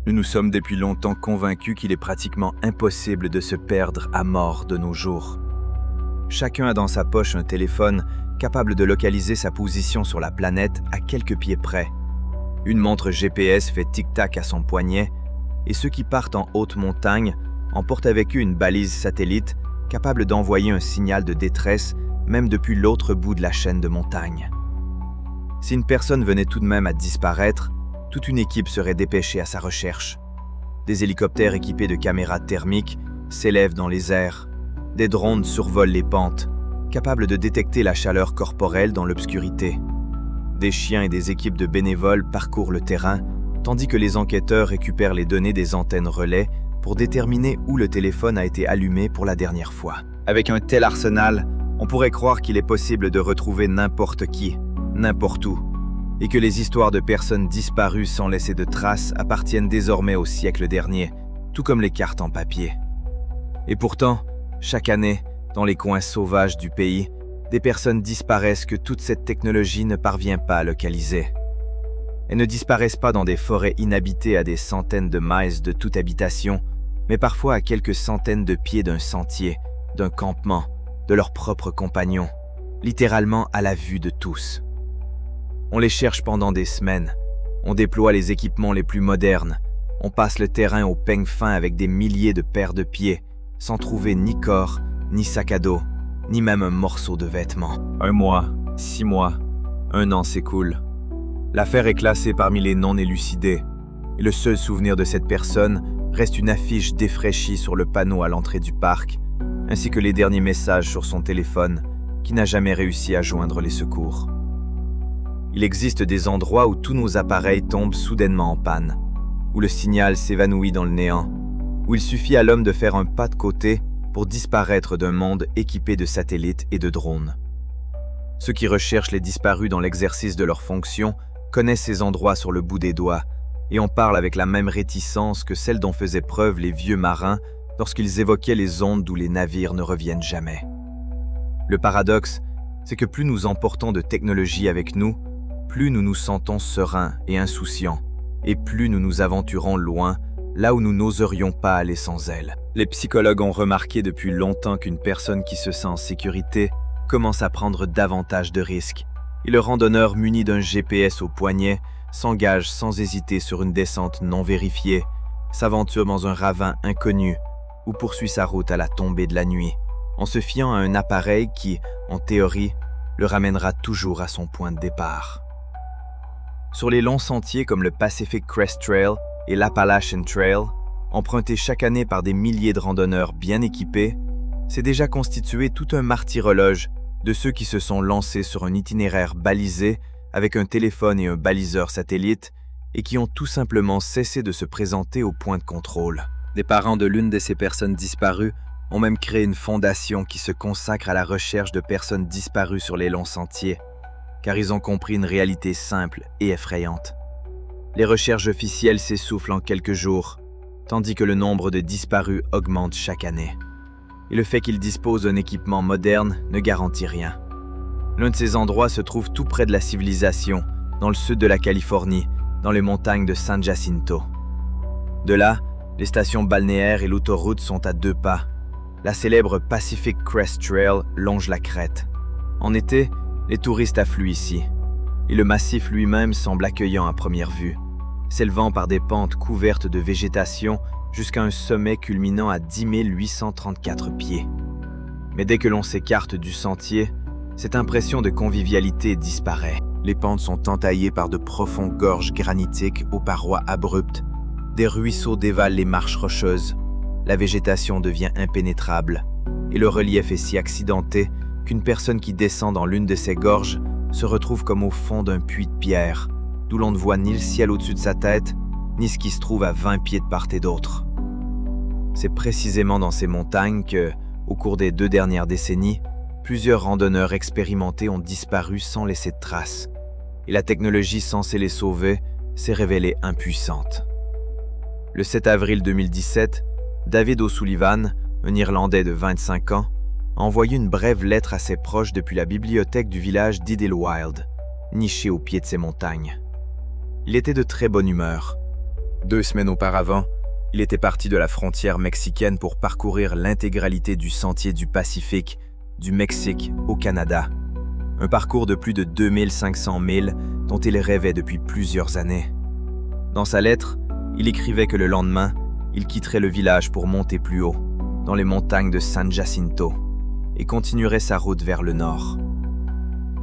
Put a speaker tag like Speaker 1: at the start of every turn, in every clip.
Speaker 1: Nous nous sommes depuis longtemps convaincus qu'il est pratiquement impossible de se perdre à mort de nos jours. Chacun a dans sa poche un téléphone capable de localiser sa position sur la planète à quelques pieds près. Une montre GPS fait tic-tac à son poignet et ceux qui partent en haute montagne emportent avec eux une balise satellite capable d'envoyer un signal de détresse même depuis l'autre bout de la chaîne de montagne. Si une personne venait tout de même à disparaître, toute une équipe serait dépêchée à sa recherche. Des hélicoptères équipés de caméras thermiques s'élèvent dans les airs. Des drones survolent les pentes, capables de détecter la chaleur corporelle dans l'obscurité. Des chiens et des équipes de bénévoles parcourent le terrain, tandis que les enquêteurs récupèrent les données des antennes relais pour déterminer où le téléphone a été allumé pour la dernière fois. Avec un tel arsenal, on pourrait croire qu'il est possible de retrouver n'importe qui, n'importe où, et que les histoires de personnes disparues sans laisser de traces appartiennent désormais au siècle dernier, tout comme les cartes en papier. Et pourtant, chaque année, dans les coins sauvages du pays, des personnes disparaissent que toute cette technologie ne parvient pas à localiser. Elles ne disparaissent pas dans des forêts inhabitées à des centaines de miles de toute habitation, mais parfois à quelques centaines de pieds d'un sentier, d'un campement, de leurs propres compagnons, littéralement à la vue de tous. On les cherche pendant des semaines, on déploie les équipements les plus modernes, on passe le terrain au peigne fin avec des milliers de paires de pieds, sans trouver ni corps, ni sac à dos, ni même un morceau de vêtement. 1 mois, 6 mois, 1 an s'écoule. L'affaire est classée parmi les non élucidés, et le seul souvenir de cette personne reste une affiche défraîchie sur le panneau à l'entrée du parc, ainsi que les derniers messages sur son téléphone, qui n'a jamais réussi à joindre les secours. Il existe des endroits où tous nos appareils tombent soudainement en panne, où le signal s'évanouit dans le néant, où il suffit à l'homme de faire un pas de côté pour disparaître d'un monde équipé de satellites et de drones. Ceux qui recherchent les disparus dans l'exercice de leurs fonctions connaissent ces endroits sur le bout des doigts et en parlent avec la même réticence que celle dont faisaient preuve les vieux marins lorsqu'ils évoquaient les zones d'où les navires ne reviennent jamais. Le paradoxe, c'est que plus nous emportons de technologie avec nous, plus nous nous sentons sereins et insouciants, et plus nous nous aventurons loin, là où nous n'oserions pas aller sans elle. Les psychologues ont remarqué depuis longtemps qu'une personne qui se sent en sécurité commence à prendre davantage de risques, et le randonneur muni d'un GPS au poignet s'engage sans hésiter sur une descente non vérifiée, s'aventure dans un ravin inconnu ou poursuit sa route à la tombée de la nuit, en se fiant à un appareil qui, en théorie, le ramènera toujours à son point de départ. Sur les longs sentiers comme le Pacific Crest Trail et l'Appalachian Trail, empruntés chaque année par des milliers de randonneurs bien équipés, c'est déjà constitué tout un martyrologe de ceux qui se sont lancés sur un itinéraire balisé avec un téléphone et un baliseur satellite et qui ont tout simplement cessé de se présenter au point de contrôle. Les parents de l'une de ces personnes disparues ont même créé une fondation qui se consacre à la recherche de personnes disparues sur les longs sentiers, car ils ont compris une réalité simple et effrayante. Les recherches officielles s'essoufflent en quelques jours, tandis que le nombre de disparus augmente chaque année. Et le fait qu'ils disposent d'un équipement moderne ne garantit rien. L'un de ces endroits se trouve tout près de la civilisation, dans le sud de la Californie, dans les montagnes de San Jacinto. De là, les stations balnéaires et l'autoroute sont à 2 pas. La célèbre Pacific Crest Trail longe la crête. En été, les touristes affluent ici, et le massif lui-même semble accueillant à première vue, s'élevant par des pentes couvertes de végétation jusqu'à un sommet culminant à 10 834 pieds. Mais dès que l'on s'écarte du sentier, cette impression de convivialité disparaît. Les pentes sont entaillées par de profondes gorges granitiques aux parois abruptes. Des ruisseaux dévalent les marches rocheuses. La végétation devient impénétrable, et le relief est si accidenté qu'une personne qui descend dans l'une de ces gorges se retrouve comme au fond d'un puits de pierre, d'où l'on ne voit ni le ciel au-dessus de sa tête, ni ce qui se trouve à 20 pieds de part et d'autre. C'est précisément dans ces montagnes que, au cours des 2 dernières décennies, plusieurs randonneurs expérimentés ont disparu sans laisser de traces, et la technologie censée les sauver s'est révélée impuissante. Le 7 avril 2017, David O'Sullivan, un Irlandais de 25 ans, a envoyé une brève lettre à ses proches depuis la bibliothèque du village d'Idlewild, niché au pied de ces montagnes. Il était de très bonne humeur. 2 semaines auparavant, il était parti de la frontière mexicaine pour parcourir l'intégralité du sentier du Pacifique, du Mexique au Canada. Un parcours de plus de 2500 milles dont il rêvait depuis plusieurs années. Dans sa lettre, il écrivait que le lendemain, il quitterait le village pour monter plus haut, dans les montagnes de San Jacinto, et continuerait sa route vers le nord.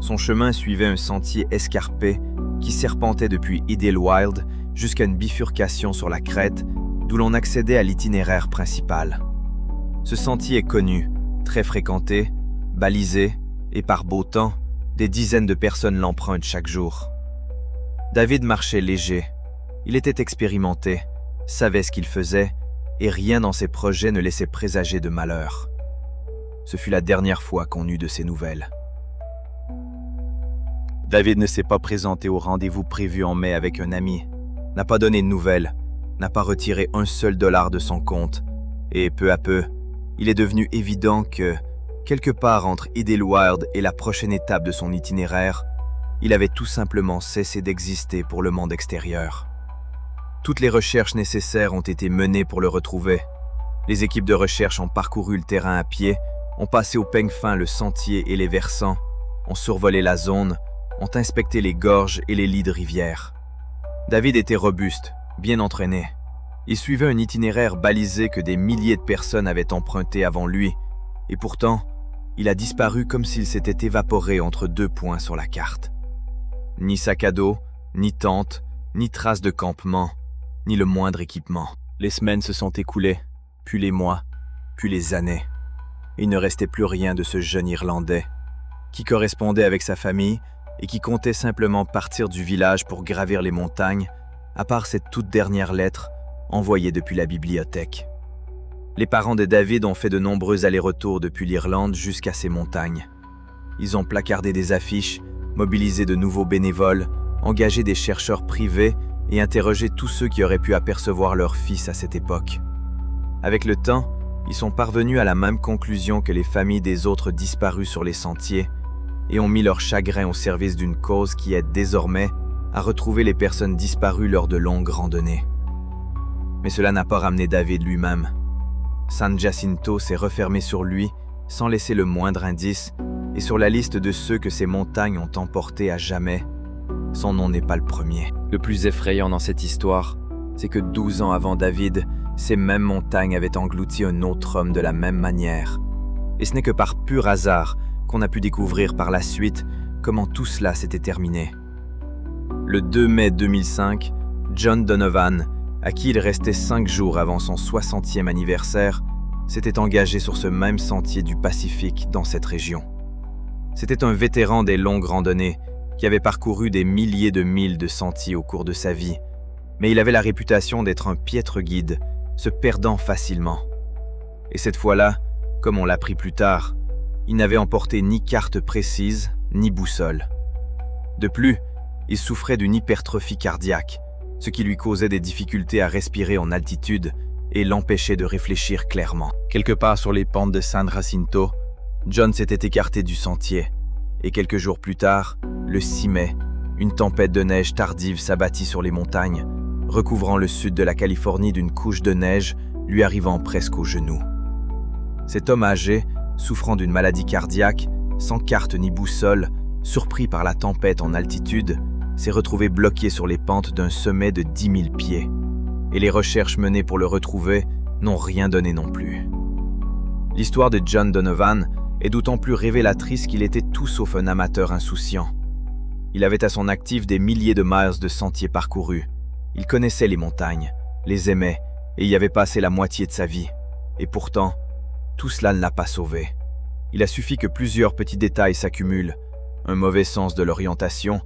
Speaker 1: Son chemin suivait un sentier escarpé qui serpentait depuis Idlewild jusqu'à une bifurcation sur la crête, d'où l'on accédait à l'itinéraire principal. Ce sentier est connu, très fréquenté, balisé, et par beau temps, des dizaines de personnes l'empruntent chaque jour. David marchait léger. Il était expérimenté, savait ce qu'il faisait, et rien dans ses projets ne laissait présager de malheur. Ce fut la dernière fois qu'on eut de ses nouvelles. David ne s'est pas présenté au rendez-vous prévu en mai avec un ami, n'a pas donné de nouvelles, n'a pas retiré un seul dollar de son compte, et peu à peu, il est devenu évident que, quelque part entre Idlewild et la prochaine étape de son itinéraire, il avait tout simplement cessé d'exister pour le monde extérieur. Toutes les recherches nécessaires ont été menées pour le retrouver. Les équipes de recherche ont parcouru le terrain à pied, ont passé au peigne fin le sentier et les versants, ont survolé la zone, ont inspecté les gorges et les lits de rivière. David était robuste, bien entraîné. Il suivait un itinéraire balisé que des milliers de personnes avaient emprunté avant lui, et pourtant, il a disparu comme s'il s'était évaporé entre 2 points sur la carte. Ni sac à dos, ni tente, ni trace de campement, ni le moindre équipement. Les semaines se sont écoulées, puis les mois, puis les années. Il ne restait plus rien de ce jeune Irlandais, qui correspondait avec sa famille et qui comptait simplement partir du village pour gravir les montagnes, à part cette toute dernière lettre envoyée depuis la bibliothèque. Les parents de David ont fait de nombreux allers-retours depuis l'Irlande jusqu'à ces montagnes. Ils ont placardé des affiches, mobilisé de nouveaux bénévoles, engagé des chercheurs privés et interrogé tous ceux qui auraient pu apercevoir leur fils à cette époque. Avec le temps, ils sont parvenus à la même conclusion que les familles des autres disparus sur les sentiers et ont mis leur chagrin au service d'une cause qui aide désormais à retrouver les personnes disparues lors de longues randonnées. Mais cela n'a pas ramené David lui-même. San Jacinto s'est refermé sur lui sans laisser le moindre indice, et sur la liste de ceux que ces montagnes ont emportés à jamais, son nom n'est pas le premier. Le plus effrayant dans cette histoire, c'est que 12 ans avant David, ces mêmes montagnes avaient englouti un autre homme de la même manière. Et ce n'est que par pur hasard qu'on a pu découvrir par la suite comment tout cela s'était terminé. Le 2 mai 2005, John Donovan, à qui il restait 5 jours avant son 60e anniversaire, s'était engagé sur ce même sentier du Pacifique dans cette région. C'était un vétéran des longues randonnées qui avait parcouru des milliers de milles de sentiers au cours de sa vie, mais il avait la réputation d'être un piètre guide, se perdant facilement. Et cette fois-là, comme on l'apprit plus tard, il n'avait emporté ni carte précise, ni boussole. De plus, il souffrait d'une hypertrophie cardiaque, ce qui lui causait des difficultés à respirer en altitude et l'empêchait de réfléchir clairement. Quelque part sur les pentes de San Jacinto, John s'était écarté du sentier, et quelques jours plus tard, le 6 mai, une tempête de neige tardive s'abattit sur les montagnes, recouvrant le sud de la Californie d'une couche de neige lui arrivant presque aux genoux. Cet homme âgé, souffrant d'une maladie cardiaque, sans carte ni boussole, surpris par la tempête en altitude, s'est retrouvé bloqué sur les pentes d'un sommet de 10 000 pieds. Et les recherches menées pour le retrouver n'ont rien donné non plus. L'histoire de John Donovan est d'autant plus révélatrice qu'il était tout sauf un amateur insouciant. Il avait à son actif des milliers de miles de sentiers parcourus. Il connaissait les montagnes, les aimait et y avait passé la moitié de sa vie. Et pourtant, tout cela ne l'a pas sauvé. Il a suffi que plusieurs petits détails s'accumulent. Un mauvais sens de l'orientation,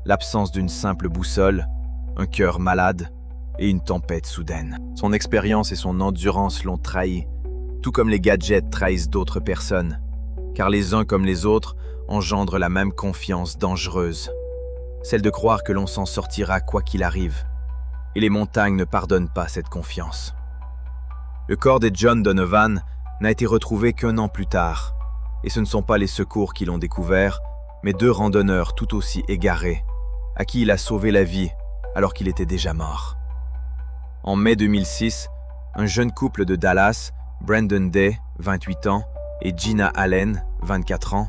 Speaker 1: l'absence d'une simple boussole, un cœur malade et une tempête soudaine. Son expérience et son endurance l'ont trahi, tout comme les gadgets trahissent d'autres personnes, car les uns comme les autres engendrent la même confiance dangereuse, celle de croire que l'on s'en sortira quoi qu'il arrive. Et les montagnes ne pardonnent pas cette confiance. Le corps de John Donovan n'a été retrouvé qu'1 an plus tard, et ce ne sont pas les secours qui l'ont découvert, mais 2 randonneurs tout aussi égarés, à qui il a sauvé la vie alors qu'il était déjà mort. En mai 2006, un jeune couple de Dallas, Brandon Day, 28 ans, et Gina Allen, 24 ans,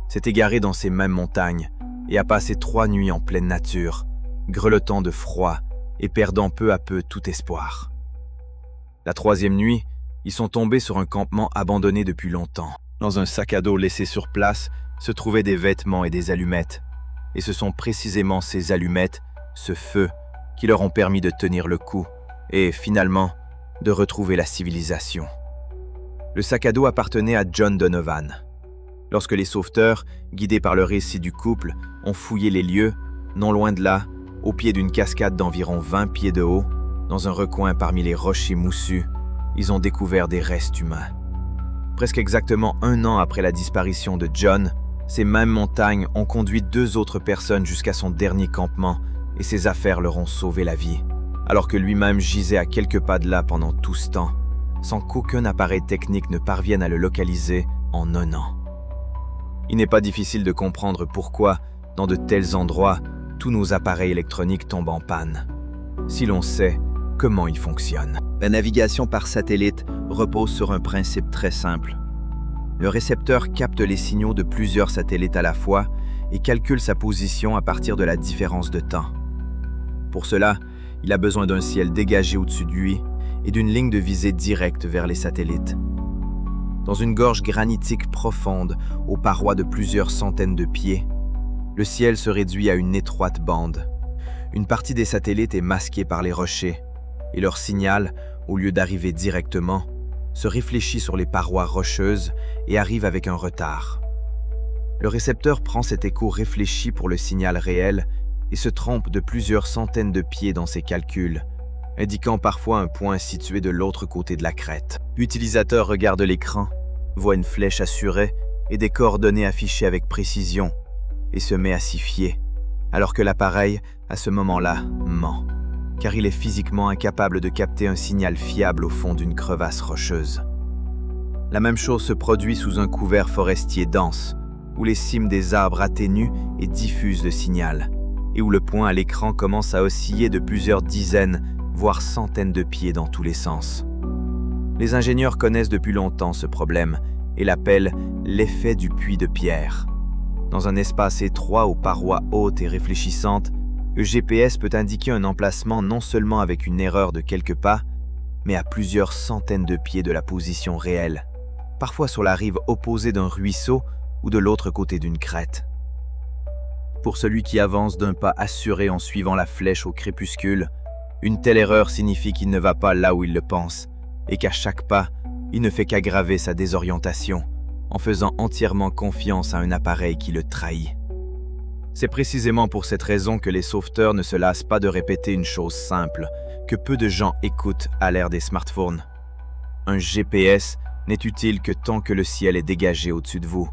Speaker 1: s'est égaré dans ces mêmes montagnes et a passé 3 nuits en pleine nature, grelottant de froid et perdant peu à peu tout espoir. La 3e nuit, ils sont tombés sur un campement abandonné depuis longtemps. Dans un sac à dos laissé sur place se trouvaient des vêtements et des allumettes. Et ce sont précisément ces allumettes, ce feu, qui leur ont permis de tenir le coup et, finalement, de retrouver la civilisation. Le sac à dos appartenait à John Donovan. Lorsque les sauveteurs, guidés par le récit du couple, ont fouillé les lieux, non loin de là, au pied d'une cascade d'environ 20 pieds de haut, dans un recoin parmi les rochers moussus, ils ont découvert des restes humains. Presque exactement 1 an après la disparition de John, ces mêmes montagnes ont conduit 2 autres personnes jusqu'à son dernier campement et ses affaires leur ont sauvé la vie, alors que lui-même gisait à quelques pas de là pendant tout ce temps, sans qu'aucun appareil technique ne parvienne à le localiser en 1 an. Il n'est pas difficile de comprendre pourquoi, dans de tels endroits, tous nos appareils électroniques tombent en panne, si l'on sait comment ils fonctionnent. La navigation par satellite repose sur un principe très simple. Le récepteur capte les signaux de plusieurs satellites à la fois et calcule sa position à partir de la différence de temps. Pour cela, il a besoin d'un ciel dégagé au-dessus de lui et d'une ligne de visée directe vers les satellites. Dans une gorge granitique profonde, aux parois de plusieurs centaines de pieds, le ciel se réduit à une étroite bande. Une partie des satellites est masquée par les rochers, et leur signal, au lieu d'arriver directement, se réfléchit sur les parois rocheuses et arrive avec un retard. Le récepteur prend cet écho réfléchi pour le signal réel et se trompe de plusieurs centaines de pieds dans ses calculs, indiquant parfois un point situé de l'autre côté de la crête. L'utilisateur regarde l'écran, voit une flèche assurée et des coordonnées affichées avec précision, et se met à s'y fier, alors que l'appareil, à ce moment-là, ment, car il est physiquement incapable de capter un signal fiable au fond d'une crevasse rocheuse. La même chose se produit sous un couvert forestier dense, où les cimes des arbres atténuent et diffusent le signal, et où le point à l'écran commence à osciller de plusieurs dizaines, voire centaines de pieds dans tous les sens. Les ingénieurs connaissent depuis longtemps ce problème et l'appellent l'effet du puits de pierre. Dans un espace étroit aux parois hautes et réfléchissantes, le GPS peut indiquer un emplacement non seulement avec une erreur de quelques pas, mais à plusieurs centaines de pieds de la position réelle, parfois sur la rive opposée d'un ruisseau ou de l'autre côté d'une crête. Pour celui qui avance d'un pas assuré en suivant la flèche au crépuscule, une telle erreur signifie qu'il ne va pas là où il le pense, et qu'à chaque pas, il ne fait qu'aggraver sa désorientation, en faisant entièrement confiance à un appareil qui le trahit. C'est précisément pour cette raison que les sauveteurs ne se lassent pas de répéter une chose simple, que peu de gens écoutent à l'ère des smartphones. Un GPS n'est utile que tant que le ciel est dégagé au-dessus de vous,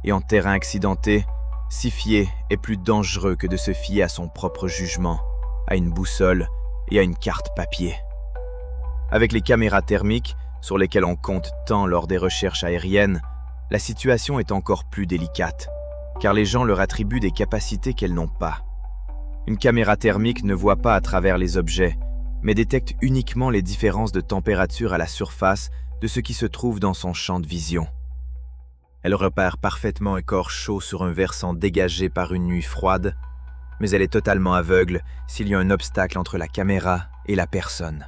Speaker 1: et en terrain accidenté, s'y fier est plus dangereux que de se fier à son propre jugement, à une boussole et à une carte papier. Avec les caméras thermiques, sur lesquelles on compte tant lors des recherches aériennes, la situation est encore plus délicate, car les gens leur attribuent des capacités qu'elles n'ont pas. Une caméra thermique ne voit pas à travers les objets, mais détecte uniquement les différences de température à la surface de ce qui se trouve dans son champ de vision. Elle repère parfaitement un corps chaud sur un versant dégagé par une nuit froide, mais elle est totalement aveugle s'il y a un obstacle entre la caméra et la personne.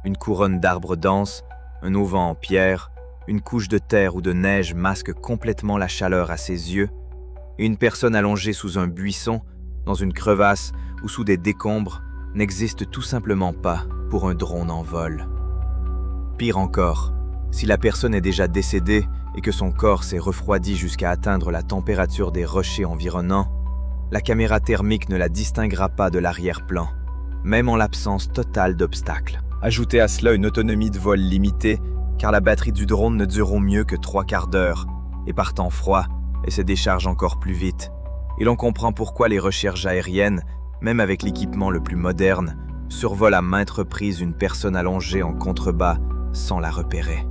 Speaker 1: Une couronne d'arbres denses, un auvent en pierre, une couche de terre ou de neige masque complètement la chaleur à ses yeux, et une personne allongée sous un buisson, dans une crevasse ou sous des décombres, n'existe tout simplement pas pour un drone en vol. Pire encore, si la personne est déjà décédée et que son corps s'est refroidi jusqu'à atteindre la température des rochers environnants, la caméra thermique ne la distinguera pas de l'arrière-plan, même en l'absence totale d'obstacles. Ajoutez à cela une autonomie de vol limitée, car la batterie du drone ne dure au mieux que 3/4 d'heure, et par temps froid, elle se décharge encore plus vite. Et l'on comprend pourquoi les recherches aériennes, même avec l'équipement le plus moderne, survolent à maintes reprises une personne allongée en contrebas sans la repérer.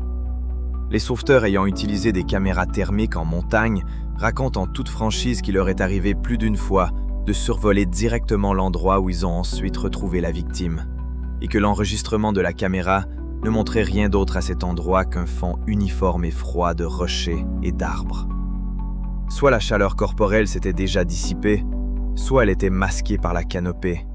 Speaker 1: Les sauveteurs ayant utilisé des caméras thermiques en montagne racontent en toute franchise qu'il leur est arrivé plus d'une fois de survoler directement l'endroit où ils ont ensuite retrouvé la victime. et que l'enregistrement de la caméra ne montrait rien d'autre à cet endroit qu'un fond uniforme et froid de rochers et d'arbres. Soit la chaleur corporelle s'était déjà dissipée, soit elle était masquée par la canopée,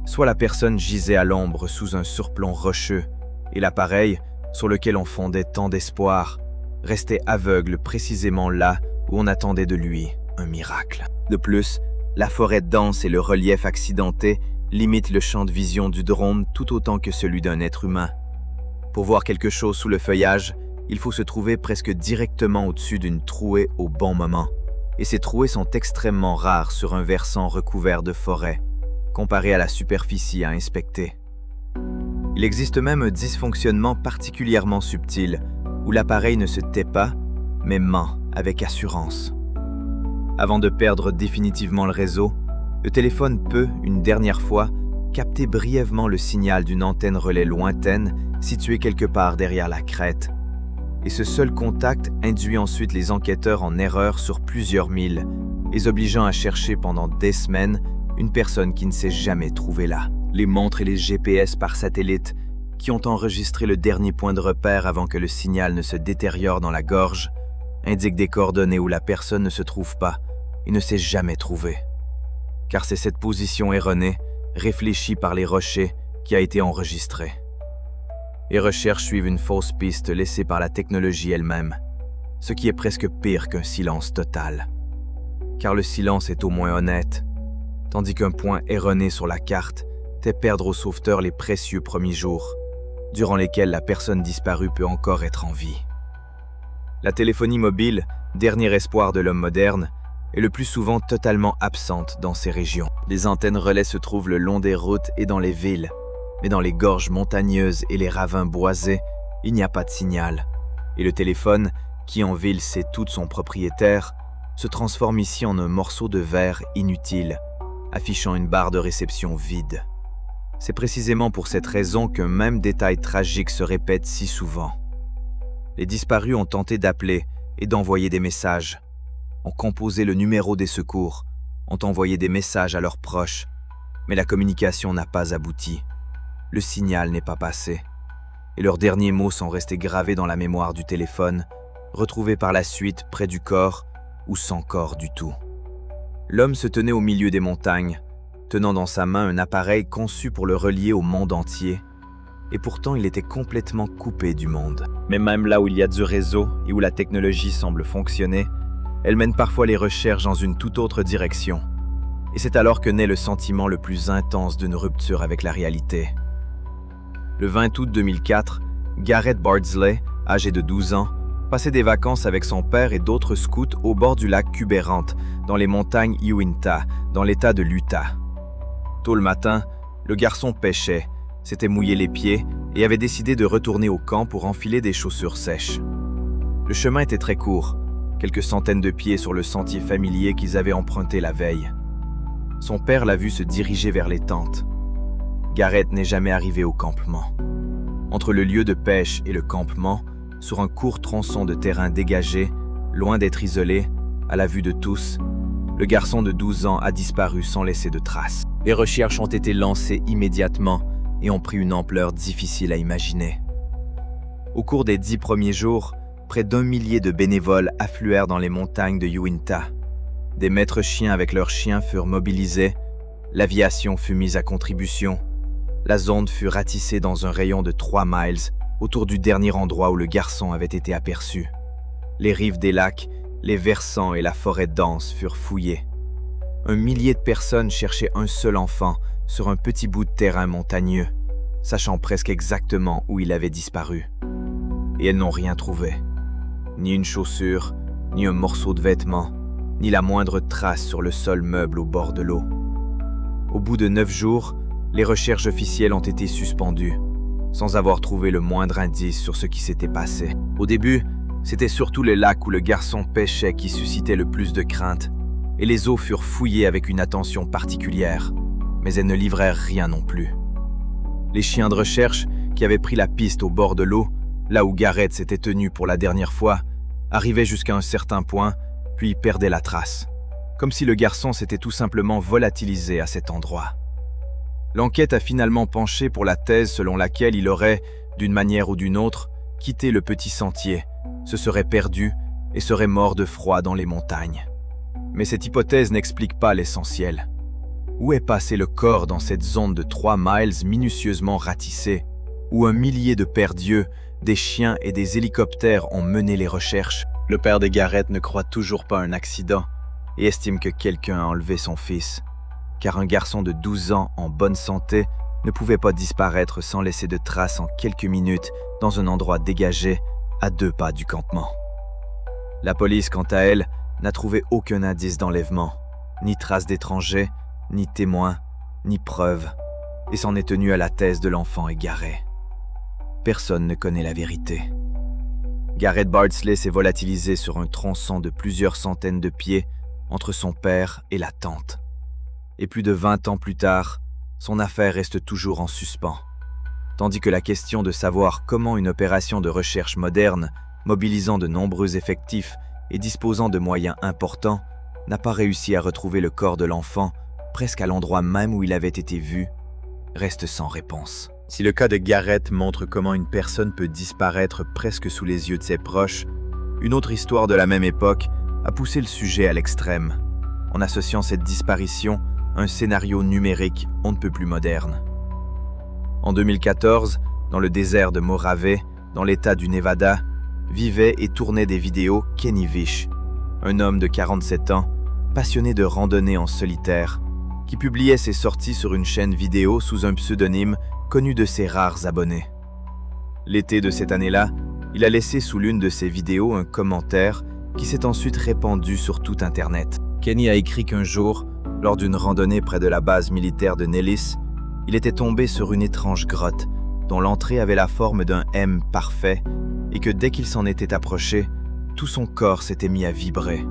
Speaker 1: soit la personne gisait à l'ombre sous un surplomb rocheux, et l'appareil, sur lequel on fondait tant d'espoir, restait aveugle précisément là où on attendait de lui un miracle. De plus, la forêt dense et le relief accidenté limitent le champ de vision du drone tout autant que celui d'un être humain. Pour voir quelque chose sous le feuillage, il faut se trouver presque directement au-dessus d'une trouée au bon moment. Et ces trouées sont extrêmement rares sur un versant recouvert de forêt, comparé à la superficie à inspecter. Il existe même un dysfonctionnement particulièrement subtil, où l'appareil ne se tait pas, mais ment avec assurance. Avant de perdre définitivement le réseau, le téléphone peut, une dernière fois, capter brièvement le signal d'une antenne relais lointaine située quelque part derrière la crête. Et ce seul contact induit ensuite les enquêteurs en erreur sur plusieurs milles, les obligeant à chercher pendant des semaines une personne qui ne s'est jamais trouvée là. Les montres et les GPS par satellite, qui ont enregistré le dernier point de repère avant que le signal ne se détériore dans la gorge, indiquent des coordonnées où la personne ne se trouve pas et ne s'est jamais trouvée. Car c'est cette position erronée, réfléchie par les rochers, qui a été enregistrée. Les recherches suivent une fausse piste laissée par la technologie elle-même, ce qui est presque pire qu'un silence total. Car le silence est au moins honnête, tandis qu'un point erroné sur la carte fait perdre aux sauveteurs les précieux premiers jours, durant lesquels la personne disparue peut encore être en vie. La téléphonie mobile, dernier espoir de l'homme moderne, est le plus souvent totalement absente dans ces régions. Les antennes relais se trouvent le long des routes et dans les villes, mais dans les gorges montagneuses et les ravins boisés, il n'y a pas de signal. Et le téléphone, qui en ville sait tout de son propriétaire, se transforme ici en un morceau de verre inutile, affichant une barre de réception vide. C'est précisément pour cette raison qu'un même détail tragique se répète si souvent. Les disparus ont tenté d'appeler et d'envoyer des messages, ont composé le numéro des secours, ont envoyé des messages à leurs proches, mais la communication n'a pas abouti. Le signal n'est pas passé, et leurs derniers mots sont restés gravés dans la mémoire du téléphone, retrouvés par la suite près du corps ou sans corps du tout. L'homme se tenait au milieu des montagnes, tenant dans sa main un appareil conçu pour le relier au monde entier, et pourtant il était complètement coupé du monde. Mais même là où il y a du réseau et où la technologie semble fonctionner, elle mène parfois les recherches dans une toute autre direction. Et c'est alors que naît le sentiment le plus intense d'une rupture avec la réalité. Le 20 août 2004, Garrett Bardsley, âgé de 12 ans, passait des vacances avec son père et d'autres scouts au bord du lac Kuberant, dans les montagnes Uinta, dans l'État de l'Utah. Tôt le matin, le garçon pêchait, s'était mouillé les pieds et avait décidé de retourner au camp pour enfiler des chaussures sèches. Le chemin était très court, quelques centaines de pieds sur le sentier familier qu'ils avaient emprunté la veille. Son père l'a vu se diriger vers les tentes. Garrett n'est jamais arrivé au campement. Entre le lieu de pêche et le campement, sur un court tronçon de terrain dégagé, loin d'être isolé, à la vue de tous, le garçon de 12 ans a disparu sans laisser de traces. Les recherches ont été lancées immédiatement et ont pris une ampleur difficile à imaginer. Au cours des 10 premiers jours, près d'1 millier de bénévoles affluèrent dans les montagnes de Uinta. Des maîtres chiens avec leurs chiens furent mobilisés, l'aviation fut mise à contribution, la zone fut ratissée dans un rayon de 3 miles autour du dernier endroit où le garçon avait été aperçu. Les rives des lacs, les versants et la forêt dense furent fouillés. 1 millier de personnes cherchaient un seul enfant sur un petit bout de terrain montagneux, sachant presque exactement où il avait disparu. Et elles n'ont rien trouvé. Ni une chaussure, ni un morceau de vêtement, ni la moindre trace sur le sol meuble au bord de l'eau. Au bout de 9 jours, les recherches officielles ont été suspendues, sans avoir trouvé le moindre indice sur ce qui s'était passé. Au début, c'était surtout le lac où le garçon pêchait qui suscitait le plus de crainte, et les eaux furent fouillées avec une attention particulière, mais elles ne livrèrent rien non plus. Les chiens de recherche, qui avaient pris la piste au bord de l'eau, là où Garrett s'était tenu pour la dernière fois, arrivaient jusqu'à un certain point, puis perdaient la trace, comme si le garçon s'était tout simplement volatilisé à cet endroit. L'enquête a finalement penché pour la thèse selon laquelle il aurait, d'une manière ou d'une autre, quitté le petit sentier, se serait perdu et serait mort de froid dans les montagnes. Mais cette hypothèse n'explique pas l'essentiel. Où est passé le corps dans cette zone de 3 miles minutieusement ratissée, où un millier de père-dieux, des chiens et des hélicoptères ont mené les recherches? Le père de Garrett ne croit toujours pas à un accident et estime que quelqu'un a enlevé son fils, car un garçon de 12 ans en bonne santé ne pouvait pas disparaître sans laisser de traces en quelques minutes dans un endroit dégagé à 2 pas du campement. La police, quant à elle, n'a trouvé aucun indice d'enlèvement, ni trace d'étrangers, ni témoins, ni preuves, et s'en est tenue à la thèse de l'enfant égaré. Personne ne connaît la vérité. Garrett Bardsley s'est volatilisé sur un tronçon de plusieurs centaines de pieds entre son père et la tante. Et plus de 20 ans plus tard, son affaire reste toujours en suspens, tandis que la question de savoir comment une opération de recherche moderne, mobilisant de nombreux effectifs et disposant de moyens importants, n'a pas réussi à retrouver le corps de l'enfant presque à l'endroit même où il avait été vu, reste sans réponse. Si le cas de Garrett montre comment une personne peut disparaître presque sous les yeux de ses proches, une autre histoire de la même époque a poussé le sujet à l'extrême, en associant cette disparition à un scénario numérique on ne peut plus moderne. En 2014, dans le désert de Mojave, dans l'état du Nevada, vivait et tournait des vidéos Kenny Vish, un homme de 47 ans, passionné de randonnée en solitaire, qui publiait ses sorties sur une chaîne vidéo sous un pseudonyme connu de ses rares abonnés. L'été de cette année-là, il a laissé sous l'une de ses vidéos un commentaire qui s'est ensuite répandu sur tout Internet. Kenny a écrit qu'un jour, lors d'une randonnée près de la base militaire de Nellis, il était tombé sur une étrange grotte dont l'entrée avait la forme d'un M parfait et que dès qu'il s'en était approché, tout son corps s'était mis à vibrer.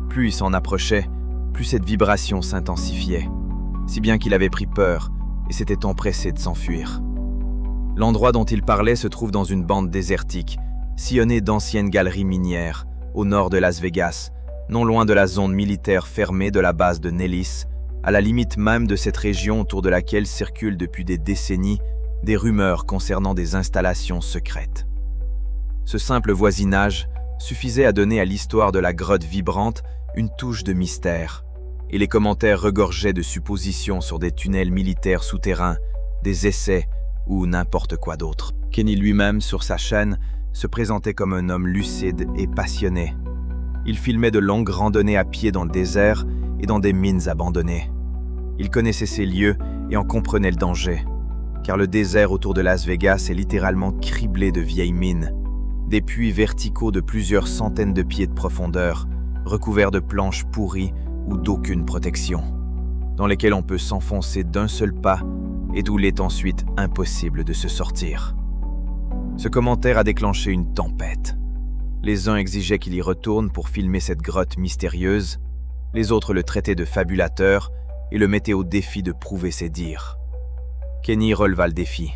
Speaker 1: Plus il s'en approchait, plus cette vibration s'intensifiait, si bien qu'il avait pris peur et s'était empressé de s'enfuir. L'endroit dont il parlait se trouve dans une bande désertique, sillonnée d'anciennes galeries minières, au nord de Las Vegas, non loin de la zone militaire fermée de la base de Nellis, à la limite même de cette région autour de laquelle circulent depuis des décennies des rumeurs concernant des installations secrètes. Ce simple voisinage suffisait à donner à l'histoire de la grotte vibrante une touche de mystère, et les commentaires regorgeaient de suppositions sur des tunnels militaires souterrains, des essais ou n'importe quoi d'autre. Kenny lui-même, sur sa chaîne, se présentait comme un homme lucide et passionné. Il filmait de longues randonnées à pied dans le désert et dans des mines abandonnées. Il connaissait ces lieux et en comprenait le danger, car le désert autour de Las Vegas est littéralement criblé de vieilles mines, des puits verticaux de plusieurs centaines de pieds de profondeur, recouverts de planches pourries ou d'aucune protection, dans lesquels on peut s'enfoncer d'un seul pas et d'où il est ensuite impossible de se sortir. Ce commentaire a déclenché une tempête. Les uns exigeaient qu'il y retourne pour filmer cette grotte mystérieuse, les autres le traitaient de fabulateur et le mettaient au défi de prouver ses dires. Kenny releva le défi.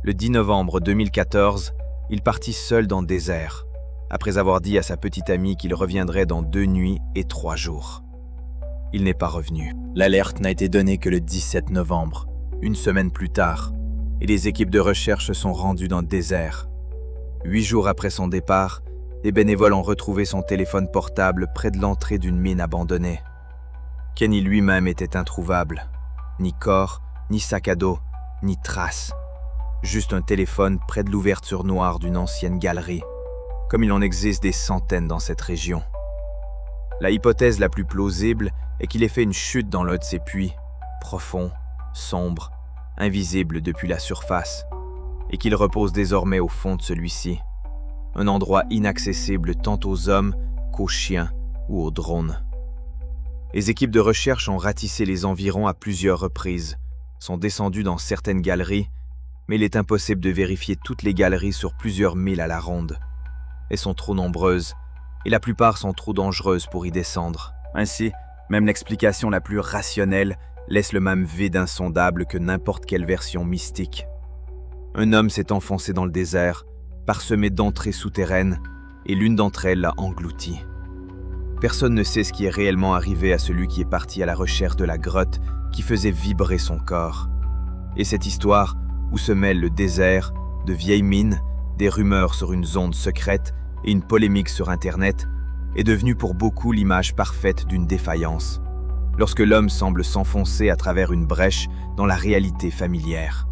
Speaker 1: Le 10 novembre 2014, il partit seul dans le désert, après avoir dit à sa petite amie qu'il reviendrait dans 2 nuits et 3 jours. Il n'est pas revenu. L'alerte n'a été donnée que le 17 novembre, une semaine plus tard, et les équipes de recherche se sont rendues dans le désert. 8 jours après son départ, les bénévoles ont retrouvé son téléphone portable près de l'entrée d'une mine abandonnée. Kenny lui-même était introuvable. Ni corps, ni sac à dos, ni trace. Juste un téléphone près de l'ouverture noire d'une ancienne galerie, comme il en existe des centaines dans cette région. La hypothèse la plus plausible est qu'il ait fait une chute dans l'un de ces puits, profond, sombre, invisible depuis la surface, et qu'il repose désormais au fond de celui-ci, un endroit inaccessible tant aux hommes qu'aux chiens ou aux drones. Les équipes de recherche ont ratissé les environs à plusieurs reprises, sont descendues dans certaines galeries, mais il est impossible de vérifier toutes les galeries sur plusieurs milles à la ronde. Elles sont trop nombreuses, et la plupart sont trop dangereuses pour y descendre. Ainsi, même l'explication la plus rationnelle laisse le même vide insondable que n'importe quelle version mystique. Un homme s'est enfoncé dans le désert, parsemé d'entrées souterraines, et l'une d'entre elles l'a englouti. Personne ne sait ce qui est réellement arrivé à celui qui est parti à la recherche de la grotte qui faisait vibrer son corps. Et cette histoire, où se mêlent le désert, de vieilles mines, des rumeurs sur une zone secrète et une polémique sur Internet, est devenue pour beaucoup l'image parfaite d'une défaillance, lorsque l'homme semble s'enfoncer à travers une brèche dans la réalité familière.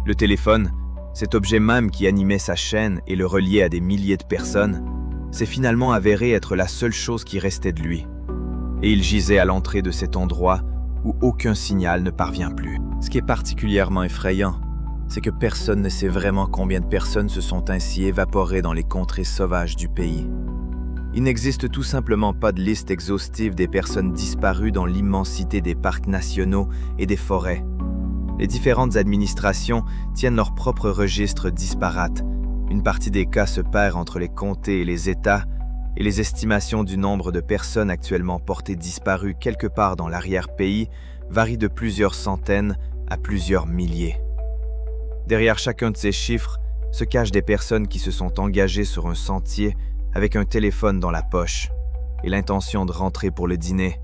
Speaker 1: Le téléphone, cet objet même qui animait sa chaîne et le reliait à des milliers de personnes, s'est finalement avéré être la seule chose qui restait de lui. Et il gisait à l'entrée de cet endroit où aucun signal ne parvient plus. Ce qui est particulièrement effrayant, c'est que personne ne sait vraiment combien de personnes se sont ainsi évaporées dans les contrées sauvages du pays. Il n'existe tout simplement pas de liste exhaustive des personnes disparues dans l'immensité des parcs nationaux et des forêts. Les différentes administrations tiennent leurs propres registres disparates. Une partie des cas se perd entre les comtés et les États, et les estimations du nombre de personnes actuellement portées disparues quelque part dans l'arrière-pays varient de plusieurs centaines à plusieurs milliers. Derrière chacun de ces chiffres se cachent des personnes qui se sont engagées sur un sentier avec un téléphone dans la poche et l'intention de rentrer pour le dîner,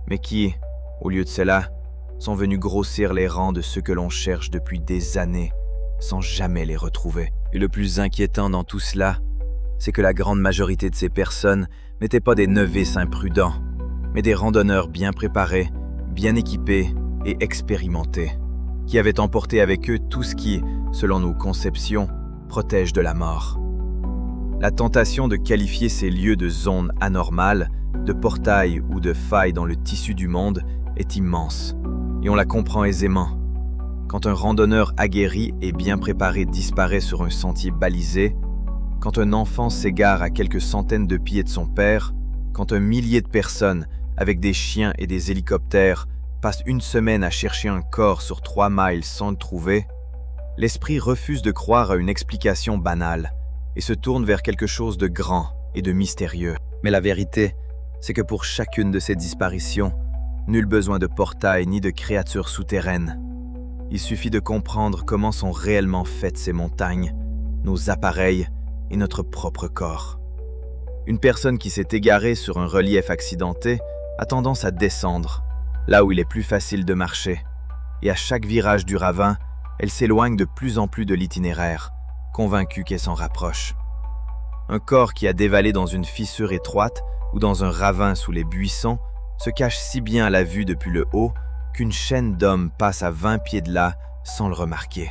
Speaker 1: mais qui, au lieu de cela, sont venus grossir les rangs de ceux que l'on cherche depuis des années sans jamais les retrouver. Et le plus inquiétant dans tout cela, c'est que la grande majorité de ces personnes n'étaient pas des novices imprudents, mais des randonneurs bien préparés, bien équipés et expérimentés, qui avaient emporté avec eux tout ce qui, selon nos conceptions, protège de la mort. La tentation de qualifier ces lieux de zones anormales, de portails ou de failles dans le tissu du monde est immense, et on la comprend aisément. Quand un randonneur aguerri et bien préparé disparaît sur un sentier balisé, quand un enfant s'égare à quelques centaines de pieds de son père, quand un millier de personnes, avec des chiens et des hélicoptères, passent une semaine à chercher un corps sur 3 miles sans le trouver, l'esprit refuse de croire à une explication banale et se tourne vers quelque chose de grand et de mystérieux. Mais la vérité, c'est que pour chacune de ces disparitions, nul besoin de portail ni de créatures souterraines. Il suffit de comprendre comment sont réellement faites ces montagnes, nos appareils et notre propre corps. Une personne qui s'est égarée sur un relief accidenté a tendance à descendre, là où il est plus facile de marcher, et à chaque virage du ravin, elle s'éloigne de plus en plus de l'itinéraire, convaincue qu'elle s'en rapproche. Un corps qui a dévalé dans une fissure étroite ou dans un ravin sous les buissons se cache si bien à la vue depuis le haut qu'une chaîne d'hommes passe à 20 pieds de là sans le remarquer.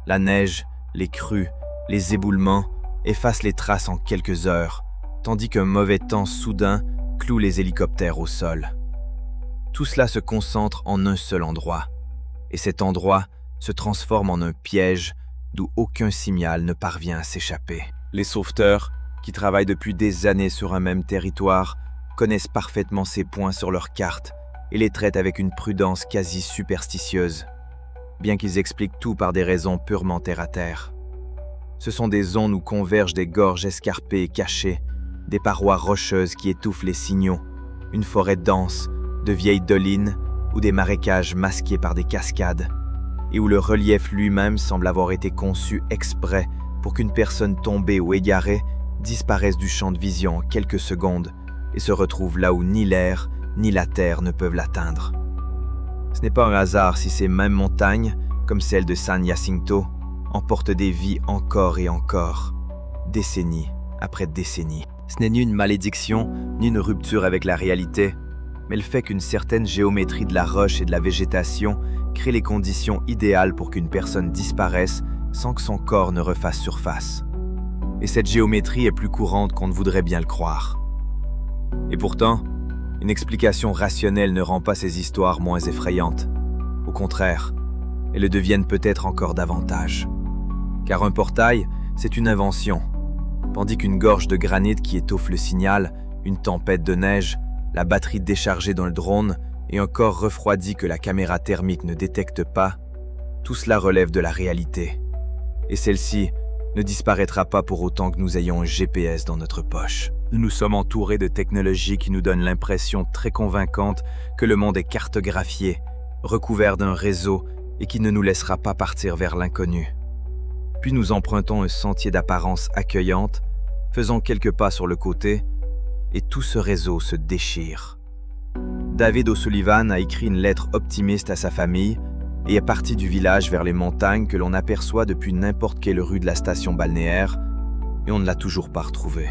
Speaker 1: La neige, les crues, les éboulements effacent les traces en quelques heures, tandis qu'un mauvais temps soudain cloue les hélicoptères au sol. Tout cela se concentre en un seul endroit, et cet endroit se transforme en un piège d'où aucun signal ne parvient à s'échapper. Les sauveteurs, qui travaillent depuis des années sur un même territoire, connaissent parfaitement ces points sur leur carte et les traitent avec une prudence quasi superstitieuse, bien qu'ils expliquent tout par des raisons purement terre-à-terre. Ce sont des zones où convergent des gorges escarpées et cachées, des parois rocheuses qui étouffent les signaux, une forêt dense, de vieilles dolines ou des marécages masqués par des cascades, et où le relief lui-même semble avoir été conçu exprès pour qu'une personne tombée ou égarée disparaisse du champ de vision en quelques secondes et se retrouve là où ni l'air ni la terre ne peuvent l'atteindre. Ce n'est pas un hasard si ces mêmes montagnes, comme celle de San Jacinto, emportent des vies encore et encore, décennie après décennie. Ce n'est ni une malédiction, ni une rupture avec la réalité, mais le fait qu'une certaine géométrie de la roche et de la végétation crée les conditions idéales pour qu'une personne disparaisse sans que son corps ne refasse surface. Et cette géométrie est plus courante qu'on ne voudrait bien le croire. Et pourtant, une explication rationnelle ne rend pas ces histoires moins effrayantes. Au contraire, elles le deviennent peut-être encore davantage. Car un portail, c'est une invention, tandis qu'une gorge de granit qui étouffe le signal, une tempête de neige, la batterie déchargée dans le drone et un corps refroidi que la caméra thermique ne détecte pas, tout cela relève de la réalité. Et celle-ci ne disparaîtra pas pour autant que nous ayons un GPS dans notre poche. Nous sommes entourés de technologies qui nous donnent l'impression très convaincante que le monde est cartographié, recouvert d'un réseau et qui ne nous laissera pas partir vers l'inconnu. Puis nous empruntons un sentier d'apparence accueillante, faisons quelques pas sur le côté, et tout ce réseau se déchire. David O'Sullivan a écrit une lettre optimiste à sa famille et est parti du village vers les montagnes que l'on aperçoit depuis n'importe quelle rue de la station balnéaire, et on ne l'a toujours pas retrouvé.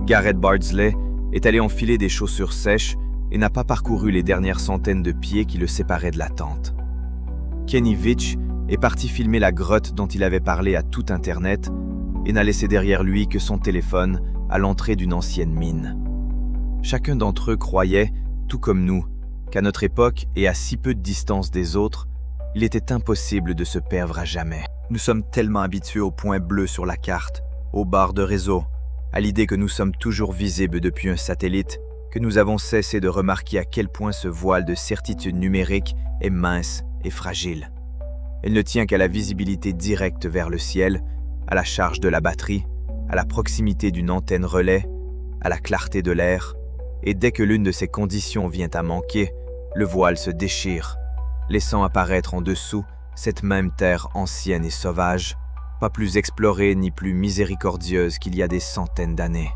Speaker 1: Garrett Bardsley est allé enfiler des chaussures sèches et n'a pas parcouru les dernières centaines de pieds qui le séparaient de la tente. Kenny Vitch est parti filmer la grotte dont il avait parlé à tout Internet et n'a laissé derrière lui que son téléphone à l'entrée d'une ancienne mine. Chacun d'entre eux croyait, tout comme nous, qu'à notre époque et à si peu de distance des autres, il était impossible de se perdre à jamais. Nous sommes tellement habitués aux points bleus sur la carte, aux barres de réseau, à l'idée que nous sommes toujours visibles depuis un satellite, que nous avons cessé de remarquer à quel point ce voile de certitude numérique est mince et fragile. Elle ne tient qu'à la visibilité directe vers le ciel, à la charge de la batterie, à la proximité d'une antenne relais, à la clarté de l'air, et dès que l'une de ces conditions vient à manquer, le voile se déchire, laissant apparaître en dessous cette même terre ancienne et sauvage, pas plus explorée ni plus miséricordieuse qu'il y a des centaines d'années.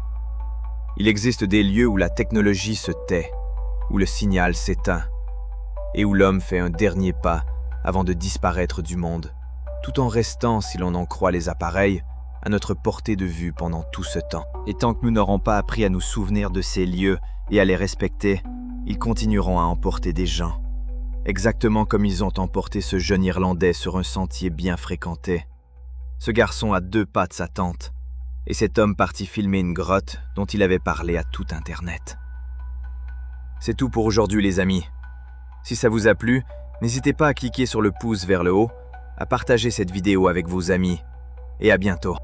Speaker 1: Il existe des lieux où la technologie se tait, où le signal s'éteint, et où l'homme fait un dernier pas avant de disparaître du monde, tout en restant, si l'on en croit les appareils, à notre portée de vue pendant tout ce temps. Et tant que nous n'aurons pas appris à nous souvenir de ces lieux et à les respecter, ils continueront à emporter des gens. Exactement comme ils ont emporté ce jeune Irlandais sur un sentier bien fréquenté. Ce garçon a 2 pas de sa tente, et cet homme parti filmer une grotte dont il avait parlé à tout Internet. C'est tout pour aujourd'hui les amis. Si ça vous a plu, n'hésitez pas à cliquer sur le pouce vers le haut, à partager cette vidéo avec vos amis, et à bientôt.